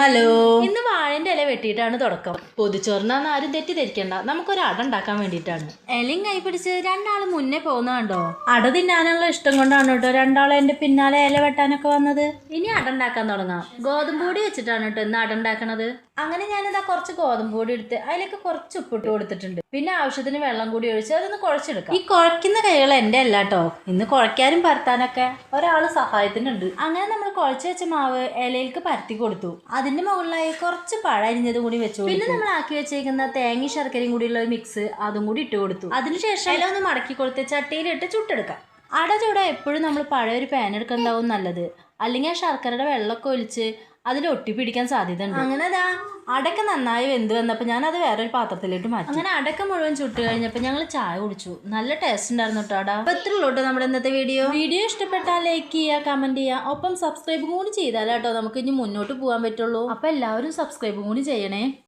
Hello, ഇന്ന് വാഴന്റെ ഇല വെട്ടിയിട്ടാണ് തുടക്കം. പൊതിച്ചോറിനാന്ന് ആരും തെറ്റിദ്ധരിക്കണ്ട, നമുക്കൊരു അട ഉണ്ടാക്കാൻ വേണ്ടിയിട്ടാണ്. ഇലയും കൈ പിടിച്ച് രണ്ടാള് മുന്നേ പോകുന്ന കണ്ടോ? അട തിന്നാനുള്ള ഇഷ്ടം കൊണ്ടാണ് കേട്ടോ രണ്ടാളെ എന്റെ പിന്നാലെ ഇല വെട്ടാനൊക്കെ വന്നത്. ഇനി അട ഉണ്ടാക്കാൻ തുടങ്ങാം. ഗോതമ്പ് പൊടി വെച്ചിട്ടാണ് കേട്ടോ ഇന്ന് അട ഉണ്ടാക്കണത്. അങ്ങനെ ഞാനിതാ കുറച്ച് ഗോതമ്പ് പൊടി എടുത്ത് അതിലേക്ക് കുറച്ച് ഉപ്പിട്ട് കൊടുത്തിട്ടുണ്ട്. പിന്നെ ആവശ്യത്തിന് വെള്ളം കൂടി ഒഴിച്ച് അതൊന്ന് കുഴച്ചെടുക്കാം. ഈ കുഴക്കുന്ന കൈകൾ എന്റെ അല്ല കേട്ടോ, ഇന്ന് കുഴയ്ക്കാനും പരത്താനൊക്കെ ഒരാള് സഹായത്തിനുണ്ട്. അങ്ങനെ നമ്മൾ കുഴച്ച് വെച്ച മാവ് ഇലയിലേക്ക് പരത്തി കൊടുത്തു. അതിന്റെ മുകളിലായി കുറച്ച് പഴം അരിഞ്ഞതും കൂടി വെച്ചു. പിന്നെ നമ്മൾ ആക്കി വെച്ചേക്കുന്ന തേങ്ങയും ശർക്കരയും കൂടിയുള്ള മിക്സ് അതും കൂടി ഇട്ട് കൊടുത്തു. അതിനുശേഷം ഇല ഒന്ന് മടക്കി കൊടുത്ത് ചട്ടിയിലിട്ട് ചുട്ടെടുക്കാം. അട ചൂട എപ്പോഴും നമ്മൾ പഴയ ഒരു പാൻ എടുക്കുന്നതാവും നല്ലത്. അല്ലെങ്കിൽ ആ ശർക്കരയുടെ വെള്ളമൊക്കെ ഒലിച്ച് അതിൽ ഒട്ടിപ്പിടിക്കാൻ സാധ്യത ഉണ്ട്. അങ്ങനെ അതാ അടക്ക നന്നായി വെന്ത് വന്നപ്പോൾ ഞാൻ അത് വേറൊരു പാത്രത്തിലേക്ക് മാറ്റി. അങ്ങനെ അടക്ക മുഴുവൻ ചുട്ട് കഴിഞ്ഞപ്പോൾ ഞങ്ങൾ ചായ കുടിച്ചു. നല്ല ടേസ്റ്റ് ഉണ്ടായിരുന്നു കേട്ടോ അട. അപ്പോൾ ഇത്രേ ഉള്ളൂ കേട്ടോ നമ്മുടെ ഇന്നത്തെ വീഡിയോ ഇഷ്ടപ്പെട്ടാൽ ലൈക്ക് ചെയ്യുക, കമന്റ് ചെയ്യുക, ഒപ്പം സബ്സ്ക്രൈബും കൂടി ചെയ്താലോ കേട്ടോ നമുക്ക് ഇനി മുന്നോട്ട് പോകാൻ പറ്റുള്ളൂ. അപ്പോൾ എല്ലാവരും സബ്സ്ക്രൈബും കൂടി ചെയ്യണേ.